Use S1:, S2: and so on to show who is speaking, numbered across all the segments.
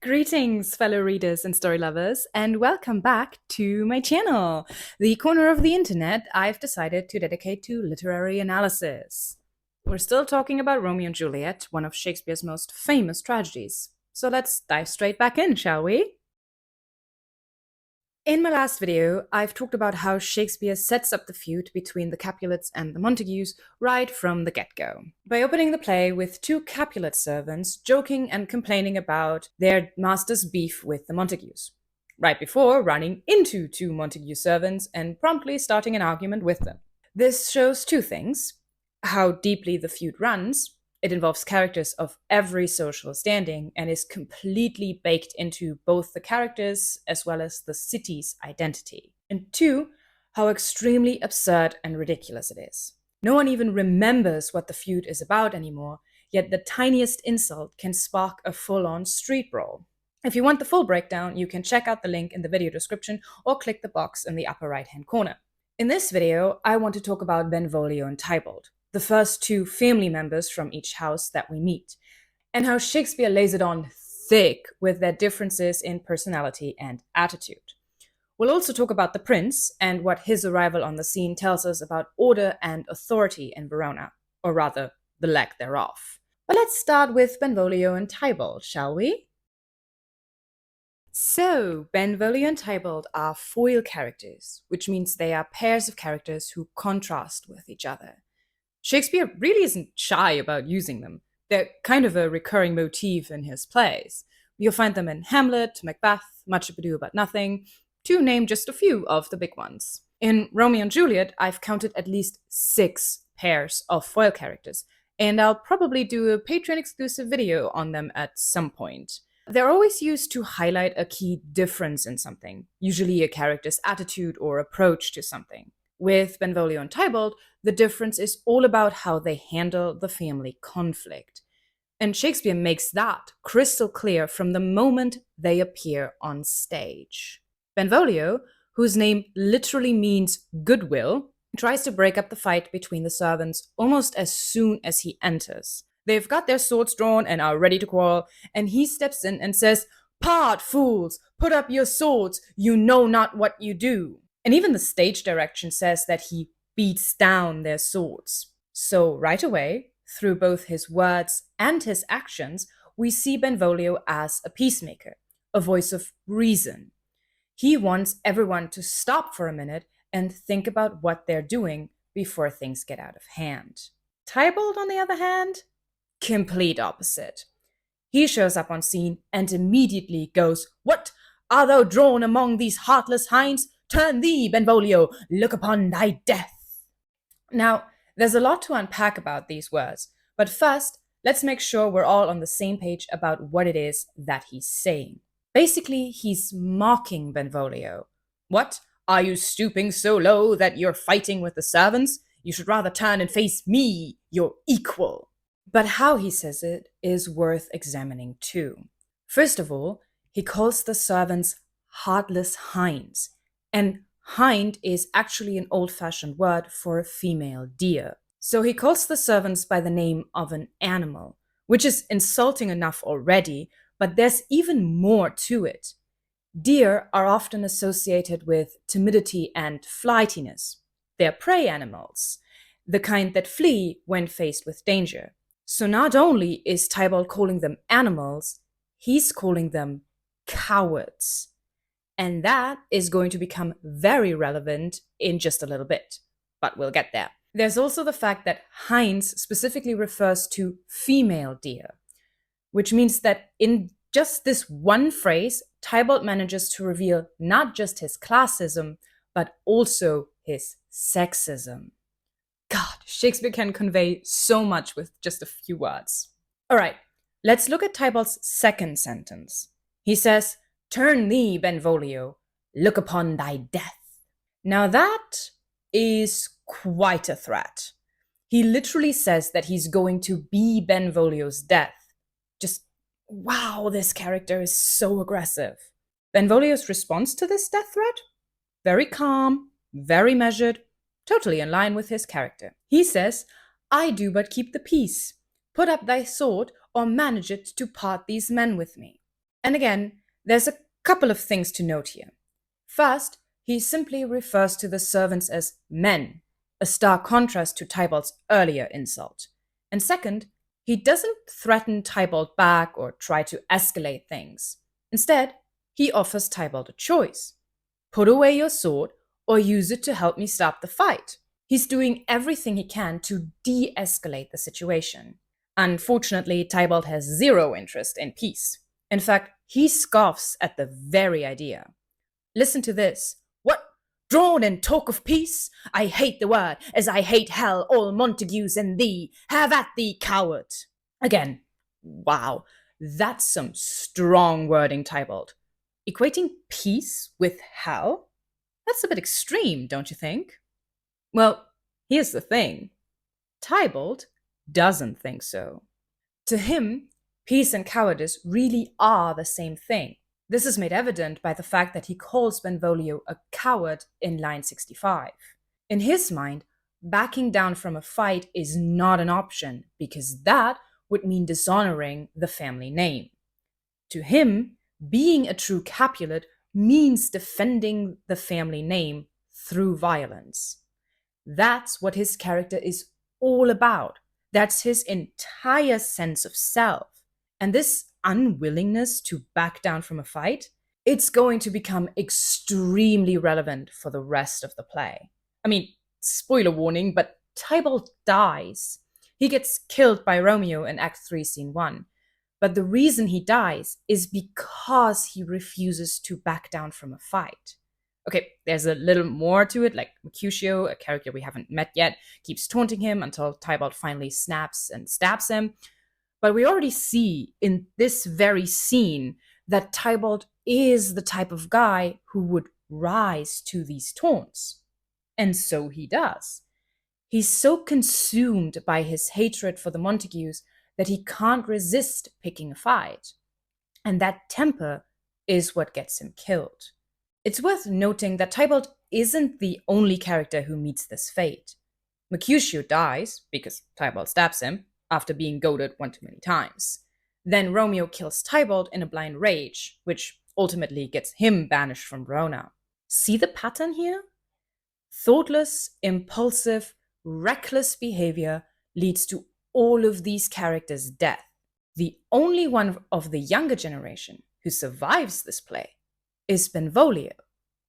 S1: Greetings, fellow readers and story lovers, and welcome back to my channel, the corner of the internet I've decided to dedicate to literary analysis. We're still talking about Romeo and Juliet, one of Shakespeare's most famous tragedies. So let's dive straight back in, shall we? In my last video, I've talked about how Shakespeare sets up the feud between the Capulets and the Montagues right from the get-go, by opening the play with two Capulet servants joking and complaining about their master's beef with the Montagues, right before running into two Montague servants and promptly starting an argument with them. This shows two things: how deeply the feud runs. It involves characters of every social standing and is completely baked into both the characters as well as the city's identity. And two, how extremely absurd and ridiculous it is. No one even remembers what the feud is about anymore, yet the tiniest insult can spark a full-on street brawl. If you want the full breakdown, you can check out the link in the video description or click the box in the upper right-hand corner. In this video, I want to talk about Benvolio and Tybalt, the first two family members from each house that we meet, and how Shakespeare lays it on thick with their differences in personality and attitude. We'll also talk about the prince and what his arrival on the scene tells us about order and authority in Verona, or rather, the lack thereof. But let's start with Benvolio and Tybalt, shall we? So, Benvolio and Tybalt are foil characters, which means they are pairs of characters who contrast with each other. Shakespeare really isn't shy about using them. They're kind of a recurring motif in his plays. You'll find them in Hamlet, Macbeth, Much Ado About Nothing, to name just a few of the big ones. In Romeo and Juliet, I've counted at least 6 pairs of foil characters, and I'll probably do a Patreon-exclusive video on them at some point. They're always used to highlight a key difference in something, usually a character's attitude or approach to something. With Benvolio and Tybalt, the difference is all about how they handle the family conflict. And Shakespeare makes that crystal clear from the moment they appear on stage. Benvolio, whose name literally means goodwill, tries to break up the fight between the servants almost as soon as he enters. They've got their swords drawn and are ready to quarrel, and he steps in and says, "Part, fools! Put up your swords! You know not what you do!" And even the stage direction says that he beats down their swords. So right away, through both his words and his actions, we see Benvolio as a peacemaker, a voice of reason. He wants everyone to stop for a minute and think about what they're doing before things get out of hand. Tybalt, on the other hand, complete opposite. He shows up on scene and immediately goes, "What? Art thou drawn among these heartless hinds? Turn thee, Benvolio, look upon thy death." Now, there's a lot to unpack about these words, but first, let's make sure we're all on the same page about what it is that he's saying. Basically, he's mocking Benvolio. "What? Are you stooping so low that you're fighting with the servants? You should rather turn and face me, your equal." But how he says it is worth examining too. First of all, he calls the servants heartless hinds. And hind is actually an old-fashioned word for a female deer. So he calls the servants by the name of an animal, which is insulting enough already, but there's even more to it. Deer are often associated with timidity and flightiness. They're prey animals, the kind that flee when faced with danger. So not only is Tybalt calling them animals, he's calling them cowards. And that is going to become very relevant in just a little bit, but we'll get there. There's also the fact that hinds specifically refers to female deer, which means that in just this one phrase, Tybalt manages to reveal not just his classism, but also his sexism. God, Shakespeare can convey so much with just a few words. All right, let's look at Tybalt's second sentence. He says, "Turn thee, Benvolio, look upon thy death." Now that is quite a threat. He literally says that he's going to be Benvolio's death. Just, wow, this character is so aggressive. Benvolio's response to this death threat? Very calm, very measured, totally in line with his character. He says, "I do but keep the peace. Put up thy sword, or manage it to part these men with me." And again, there's a couple of things to note here. First, he simply refers to the servants as men, a stark contrast to Tybalt's earlier insult. And second, he doesn't threaten Tybalt back or try to escalate things. Instead, he offers Tybalt a choice: put away your sword or use it to help me stop the fight. He's doing everything he can to de escalate the situation. Unfortunately, Tybalt has zero interest in peace. In fact, he scoffs at the very idea. Listen to this. What? Drawn and talk of peace? I hate the word, as I hate hell, all Montagues and thee. Have at thee, coward. Again, wow, that's some strong wording, Tybalt. Equating peace with hell? That's a bit extreme, don't you think? Well, here's the thing: Tybalt doesn't think so. To him, peace and cowardice really are the same thing. This is made evident by the fact that he calls Benvolio a coward in line 65. In his mind, backing down from a fight is not an option because that would mean dishonoring the family name. To him, being a true Capulet means defending the family name through violence. That's what his character is all about. That's his entire sense of self. And this unwillingness to back down from a fight, it's going to become extremely relevant for the rest of the play. I mean, spoiler warning, but Tybalt dies. He gets killed by Romeo in Act 3, Scene 1. But the reason he dies is because he refuses to back down from a fight. Okay, there's a little more to it, like Mercutio, a character we haven't met yet, keeps taunting him until Tybalt finally snaps and stabs him. But we already see in this very scene that Tybalt is the type of guy who would rise to these taunts. And so he does. He's so consumed by his hatred for the Montagues that he can't resist picking a fight. And that temper is what gets him killed. It's worth noting that Tybalt isn't the only character who meets this fate. Mercutio dies, because Tybalt stabs him, after being goaded one too many times. Then Romeo kills Tybalt in a blind rage, which ultimately gets him banished from Verona. See the pattern here? Thoughtless, impulsive, reckless behavior leads to all of these characters' death. The only one of the younger generation who survives this play is Benvolio,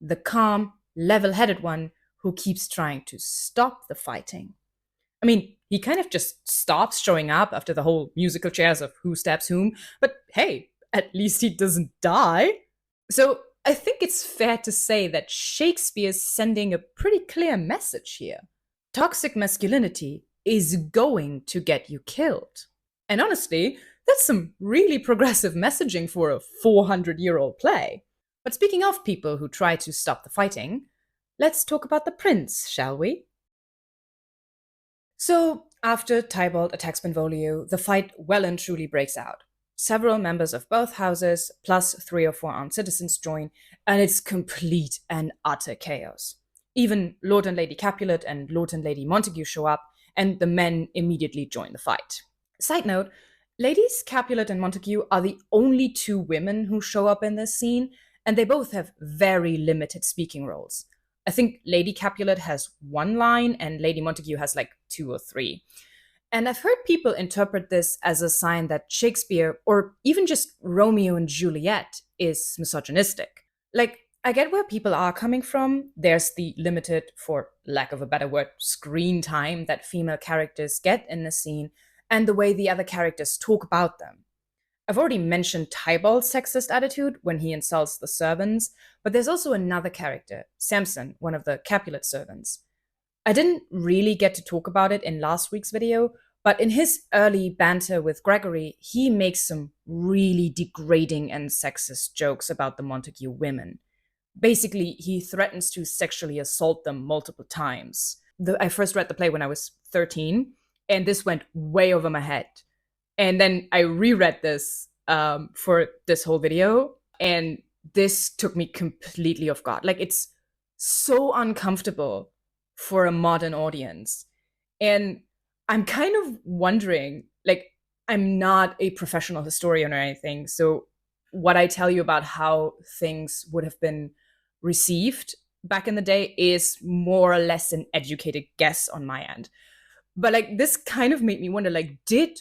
S1: the calm, level-headed one who keeps trying to stop the fighting. I mean, he kind of just stops showing up after the whole musical chairs of who stabs whom, but hey, at least he doesn't die. So I think it's fair to say that Shakespeare's sending a pretty clear message here. Toxic masculinity is going to get you killed. And honestly, that's some really progressive messaging for a 400-year-old play. But speaking of people who try to stop the fighting, let's talk about the prince, shall we? So, after Tybalt attacks Benvolio, the fight well and truly breaks out. Several members of both houses, plus 3 or 4 armed citizens, join, and it's complete and utter chaos. Even Lord and Lady Capulet and Lord and Lady Montague show up, and the men immediately join the fight. Side note, Ladies Capulet and Montague are the only 2 women who show up in this scene, and they both have very limited speaking roles. I think Lady Capulet has 1 line and Lady Montague has like 2 or 3. And I've heard people interpret this as a sign that Shakespeare, or even just Romeo and Juliet, is misogynistic. Like, I get where people are coming from. There's the limited, for lack of a better word, screen time that female characters get in the scene, and the way the other characters talk about them. I've already mentioned Tybalt's sexist attitude when he insults the servants, but there's also another character, Samson, one of the Capulet servants. I didn't really get to talk about it in last week's video, but in his early banter with Gregory, he makes some really degrading and sexist jokes about the Montague women. Basically, he threatens to sexually assault them multiple times. I first read the play when I was 13, and this went way over my head. And then I reread this for this whole video, and this took me completely off guard. Like, it's so uncomfortable for a modern audience. And I'm kind of wondering, like, I'm not a professional historian or anything, so what I tell you about how things would have been received back in the day is more or less an educated guess on my end. But like this kind of made me wonder, like, did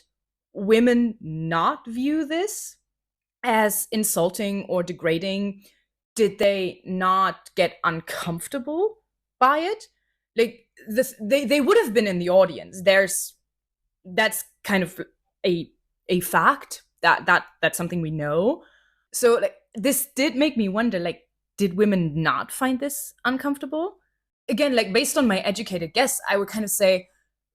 S1: women not view this as insulting or degrading? Did they not get uncomfortable by it? Like this, they would have been in the audience. That's kind of a a fact that's something we know. So like this did make me wonder, like, did women not find this uncomfortable? Again, like based on my educated guess, I would kind of say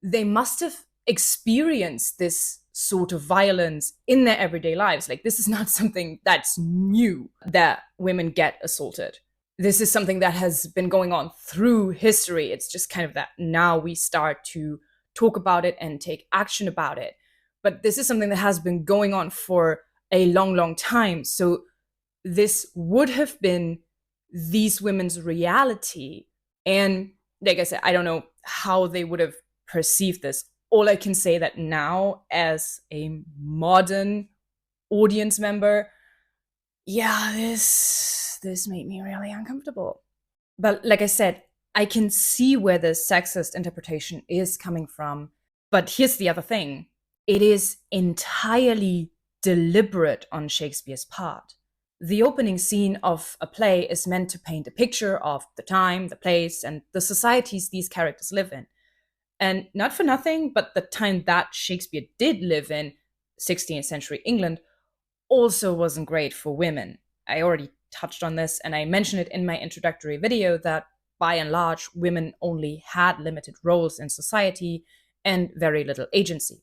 S1: they must have experienced this sort of violence in their everyday lives. Like this is not something that's new that women get assaulted. This is something that has been going on through history. It's just kind of that now we start to talk about it and take action about it. But this is something that has been going on for a long, long time. So this would have been these women's reality. And like I said, I don't know how they would have perceived this. All I can say that now, as a modern audience member, yeah, this made me really uncomfortable. But like I said, I can see where the sexist interpretation is coming from. But here's the other thing: it is entirely deliberate on Shakespeare's part. The opening scene of a play is meant to paint a picture of the time, the place, and the societies these characters live in. And not for nothing, but the time that Shakespeare did live in, 16th century England, also wasn't great for women. I already touched on this, and I mentioned it in my introductory video that by and large, women only had limited roles in society and very little agency.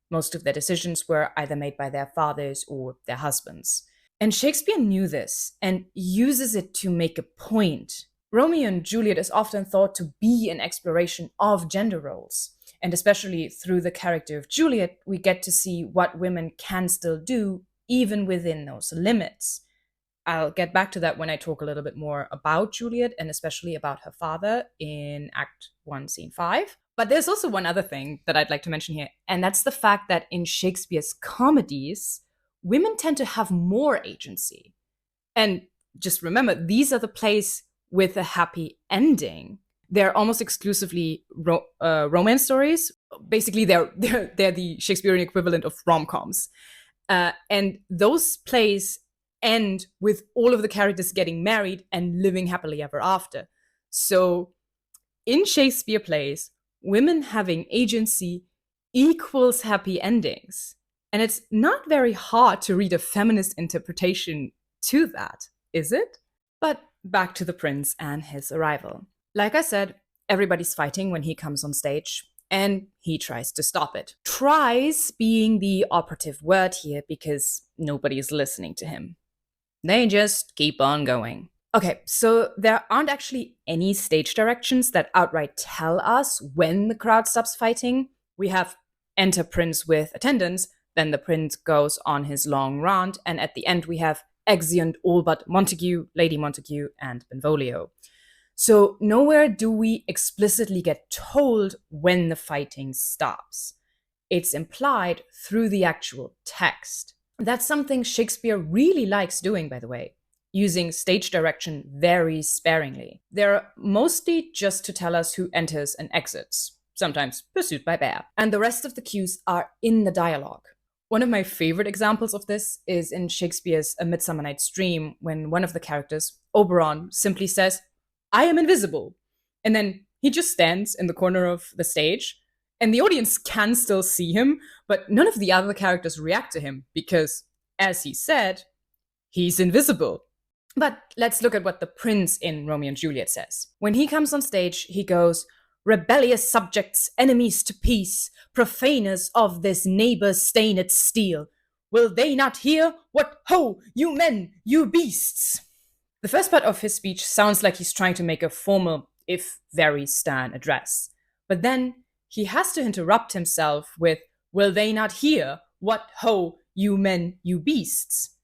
S1: Most of their decisions were either made by their fathers or their husbands. And Shakespeare knew this and uses it to make a point. Romeo and Juliet is often thought to be an exploration of gender roles. And especially through the character of Juliet, we get to see what women can still do, even within those limits. I'll get back to that when I talk a little bit more about Juliet and especially about her father in Act 1, Scene 5. But there's also one other thing that I'd like to mention here, and that's the fact that in Shakespeare's comedies, women tend to have more agency. And just remember, these are the plays with a happy ending. They're almost exclusively romance stories. Basically, they're the Shakespearean equivalent of rom-coms. And those plays end with all of the characters getting married and living happily ever after. So in Shakespeare plays, women having agency equals happy endings. And it's not very hard to read a feminist interpretation to that, is it? But back to the prince and his arrival. Like I said, everybody's fighting when he comes on stage, and he tries to stop it. Tries being the operative word here because nobody is listening to him. They just keep on going. Okay, so there aren't actually any stage directions that outright tell us when the crowd stops fighting. We have enter prince with attendants, then the prince goes on his long rant, and at the end we have exeunt all but Montague, Lady Montague, and Benvolio. So nowhere do we explicitly get told when the fighting stops. It's implied through the actual text. That's something Shakespeare really likes doing, by the way, using stage direction very sparingly. They're mostly just to tell us who enters and exits, sometimes pursued by bear. And the rest of the cues are in the dialogue. One of my favorite examples of this is in Shakespeare's A Midsummer Night's Dream, when one of the characters, Oberon, simply says, "I am invisible." And then he just stands in the corner of the stage, and the audience can still see him, but none of the other characters react to him because, as he said, he's invisible. But let's look at what the prince in Romeo and Juliet says. When he comes on stage, he goes, "Rebellious subjects, enemies to peace, profaners of this neighbor's stained steel. Will they not hear? What ho, you men, you beasts!" The first part of his speech sounds like he's trying to make a formal, if very stern address. But then he has to interrupt himself with, "Will they not hear? What ho, you men, you beasts!"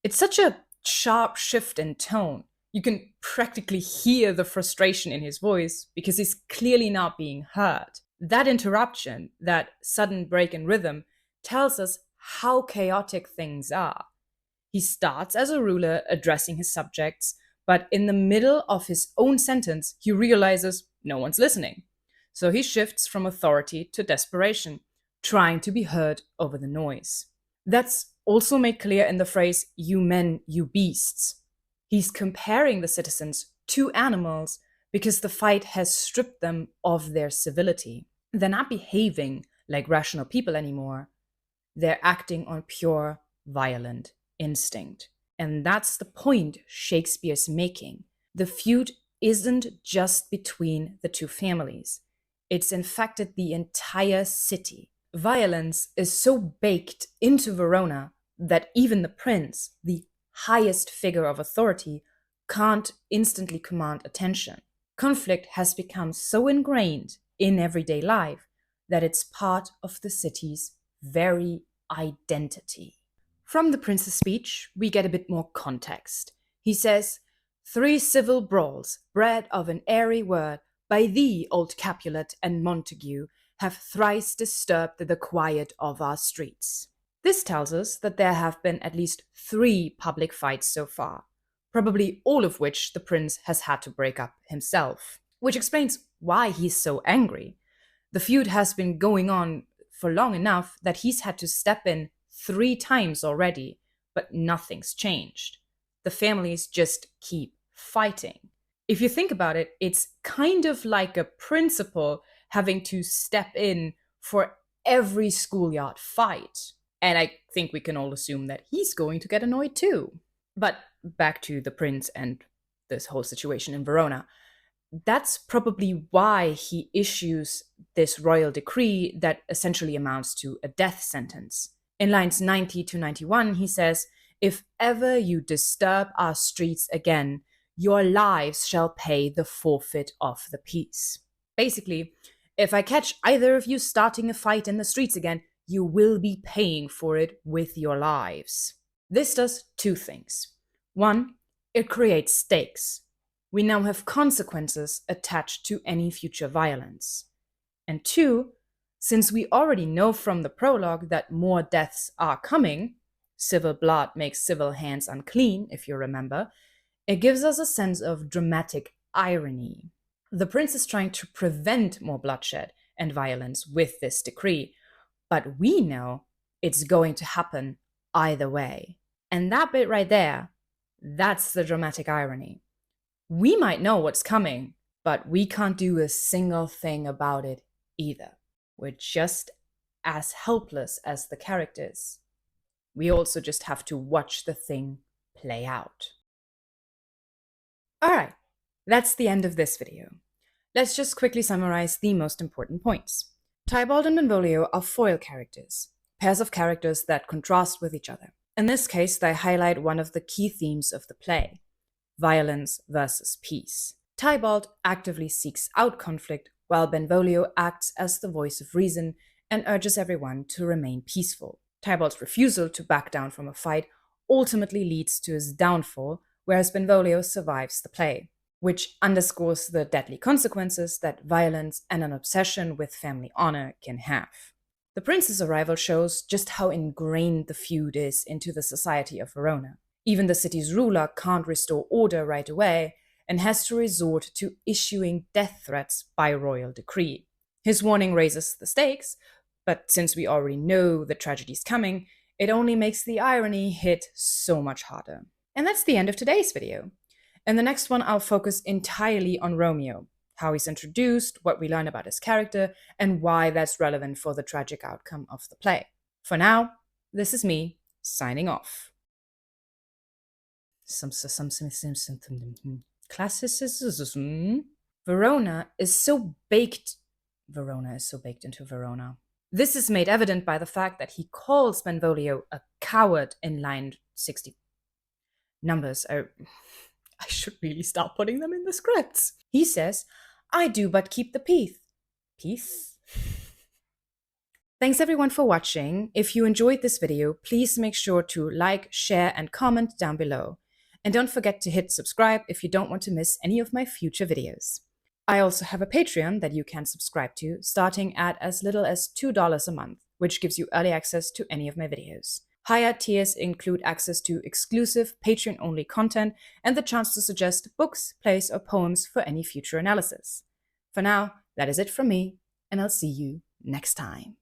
S1: It's such a sharp shift in tone. You can practically hear the frustration in his voice because he's clearly not being heard. That interruption, that sudden break in rhythm, tells us how chaotic things are. He starts as a ruler addressing his subjects, but in the middle of his own sentence, he realizes no one's listening. So he shifts from authority to desperation, trying to be heard over the noise. That's also made clear in the phrase, "you men, you beasts." He's comparing the citizens to animals because the fight has stripped them of their civility. They're not behaving like rational people anymore. They're acting on pure, violent instinct. And that's the point Shakespeare's making. The feud isn't just between the two families, it's infected the entire city. Violence is so baked into Verona that even the prince, the highest figure of authority, can't instantly command attention. Conflict has become so ingrained in everyday life that it's part of the city's very identity. From the prince's speech, we get a bit more context. He says, "Three civil brawls, bred of an airy word, by thee, old Capulet and Montague, have thrice disturbed the quiet of our streets." This tells us that there have been at least 3 public fights so far, probably all of which the prince has had to break up himself, which explains why he's so angry. The feud has been going on for long enough that he's had to step in 3 times already, but nothing's changed. The families just keep fighting. If you think about it, it's kind of like a principal having to step in for every schoolyard fight. And I think we can all assume that he's going to get annoyed too. But back to the prince and this whole situation in Verona. That's probably why he issues this royal decree that essentially amounts to a death sentence. In lines 90 to 91, he says, "If ever you disturb our streets again, your lives shall pay the forfeit of the peace." Basically, if I catch either of you starting a fight in the streets again, you will be paying for it with your lives. This does 2 things. 1, it creates stakes. We now have consequences attached to any future violence. And 2, since we already know from the prologue that more deaths are coming, civil blood makes civil hands unclean, if you remember, it gives us a sense of dramatic irony. The prince is trying to prevent more bloodshed and violence with this decree, but we know it's going to happen either way. And that bit right there, that's the dramatic irony. We might know what's coming, but we can't do a single thing about it either. We're just as helpless as the characters. We also just have to watch the thing play out. Alright, that's the end of this video. Let's just quickly summarize the most important points. Tybalt and Benvolio are foil characters, pairs of characters that contrast with each other. In this case, they highlight one of the key themes of the play: violence versus peace. Tybalt actively seeks out conflict, while Benvolio acts as the voice of reason and urges everyone to remain peaceful. Tybalt's refusal to back down from a fight ultimately leads to his downfall, whereas Benvolio survives the play, which underscores the deadly consequences that violence and an obsession with family honor can have. The prince's arrival shows just how ingrained the feud is into the society of Verona. Even the city's ruler can't restore order right away and has to resort to issuing death threats by royal decree. His warning raises the stakes, but since we already know the tragedy's coming, it only makes the irony hit so much harder. And that's the end of today's video. In the next one, I'll focus entirely on Romeo, how he's introduced, what we learn about his character, and why that's relevant for the tragic outcome of the play. For now, this is me, signing off. Classicism. Verona is so baked into Verona. This is made evident by the fact that he calls Benvolio a coward in line 60. Numbers are... I should really start putting them in the scripts. He says, "I do but keep the peace." Peace? Thanks everyone for watching. If you enjoyed this video, please make sure to like, share, and comment down below. And don't forget to hit subscribe if you don't want to miss any of my future videos. I also have a Patreon that you can subscribe to, starting at as little as $2 a month, which gives you early access to any of my videos. Higher tiers include access to exclusive Patreon only content and the chance to suggest books, plays, or poems for any future analysis. For now, that is it from me, and I'll see you next time.